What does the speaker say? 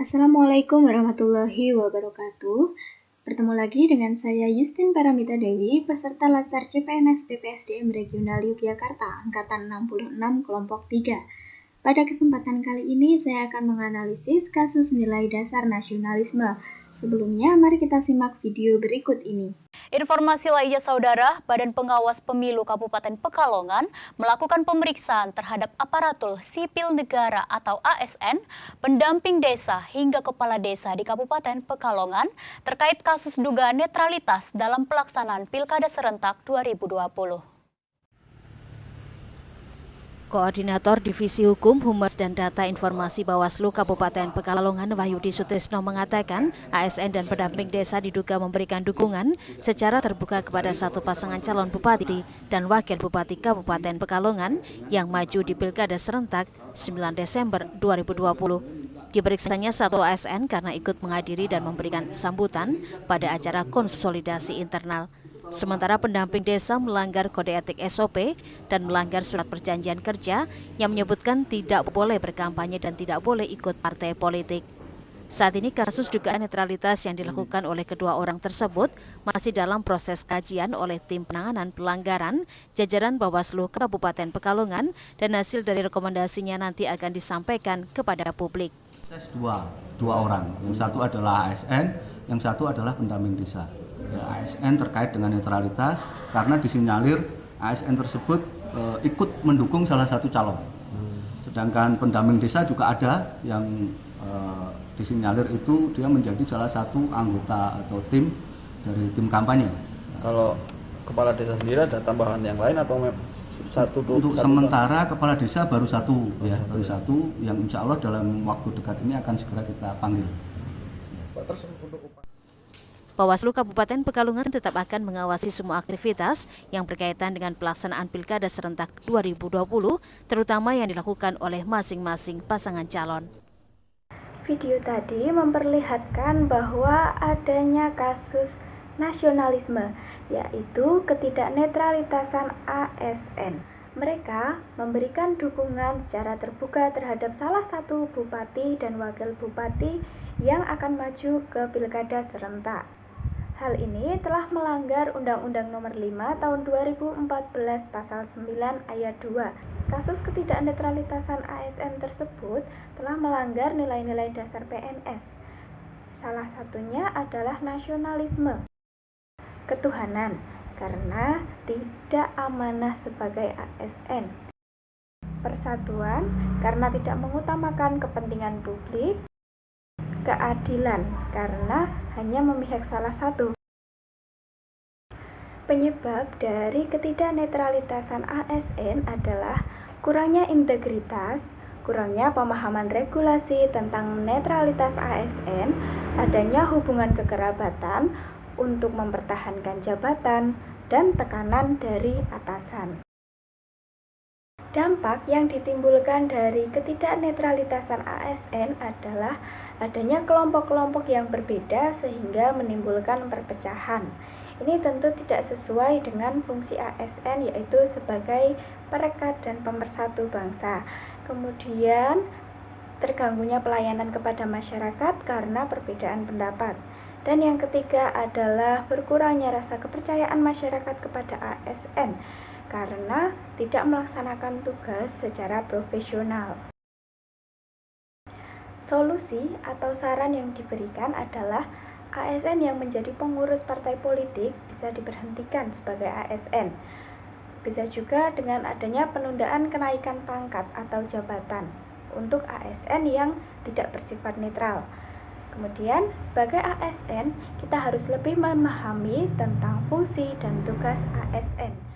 Assalamualaikum warahmatullahi wabarakatuh. Bertemu lagi dengan saya Yustin Paramita Dewi, peserta Latsar CPNS BPSDM Regional Yogyakarta, Angkatan 66 Kelompok 3. Pada kesempatan kali ini saya akan menganalisis kasus nilai dasar nasionalisme. Sebelumnya, mari kita simak video berikut ini. Informasi lainnya, Saudara, Badan Pengawas Pemilu Kabupaten Pekalongan melakukan pemeriksaan terhadap aparatur sipil negara atau ASN, pendamping desa hingga kepala desa di Kabupaten Pekalongan terkait kasus dugaan netralitas dalam pelaksanaan Pilkada Serentak 2020. Koordinator Divisi Hukum, Humas dan Data Informasi Bawaslu Kabupaten Pekalongan Wahyudi Sutrisno mengatakan ASN dan pendamping desa diduga memberikan dukungan secara terbuka kepada satu pasangan calon bupati dan wakil bupati Kabupaten Pekalongan yang maju di Pilkada Serentak 9 Desember 2020. Diperiksanya satu ASN karena ikut menghadiri dan memberikan sambutan pada acara konsolidasi internal. Sementara pendamping desa melanggar kode etik SOP dan melanggar surat perjanjian kerja yang menyebutkan tidak boleh berkampanye dan tidak boleh ikut partai politik. Saat ini kasus dugaan netralitas yang dilakukan oleh kedua orang tersebut masih dalam proses kajian oleh tim penanganan pelanggaran jajaran Bawaslu Kabupaten Pekalongan dan hasil dari rekomendasinya nanti akan disampaikan kepada publik. Dua orang, yang satu adalah ASN, yang satu adalah pendamping desa. ASN terkait dengan netralitas karena disinyalir ASN tersebut ikut mendukung salah satu calon. Sedangkan pendamping desa juga ada yang disinyalir itu dia menjadi salah satu anggota atau tim dari tim kampanye. Kalau kepala desa sendiri ada tambahan yang lain atau satu? Untuk sementara kepala desa baru satu, baru satu yang insya Allah dalam waktu dekat ini akan segera kita panggil. Bawaslu Kabupaten Pekalongan tetap akan mengawasi semua aktivitas yang berkaitan dengan pelaksanaan Pilkada Serentak 2020, terutama yang dilakukan oleh masing-masing pasangan calon. Video tadi memperlihatkan bahwa adanya kasus nasionalisme, yaitu ketidaknetralitasan ASN. Mereka memberikan dukungan secara terbuka terhadap salah satu bupati dan wakil bupati yang akan maju ke Pilkada Serentak. Hal ini telah melanggar Undang-Undang Nomor 5 Tahun 2014 Pasal 9 Ayat 2. Kasus ketidaknetralitasan ASN tersebut telah melanggar nilai-nilai dasar PNS. Salah satunya adalah nasionalisme, ketuhanan, karena tidak amanah sebagai ASN. Persatuan, karena tidak mengutamakan kepentingan publik. Keadilan, karena hanya memihak salah satu. Penyebab dari ketidaknetralitasan ASN adalah kurangnya integritas, kurangnya pemahaman regulasi tentang netralitas ASN, adanya hubungan kekerabatan untuk mempertahankan jabatan, dan tekanan dari atasan. Dampak yang ditimbulkan dari ketidaknetralitasan ASN adalah adanya kelompok-kelompok yang berbeda sehingga menimbulkan perpecahan. Ini tentu tidak sesuai dengan fungsi ASN, yaitu sebagai perekat dan pemersatu bangsa. Kemudian terganggunya pelayanan kepada masyarakat karena perbedaan pendapat. Dan yang ketiga adalah berkurangnya rasa kepercayaan masyarakat kepada ASN karena tidak melaksanakan tugas secara profesional. Solusi atau saran yang diberikan adalah ASN yang menjadi pengurus partai politik bisa diberhentikan sebagai ASN. Bisa juga dengan adanya penundaan kenaikan pangkat atau jabatan untuk ASN yang tidak bersifat netral. Kemudian, sebagai ASN, kita harus lebih memahami tentang fungsi dan tugas ASN.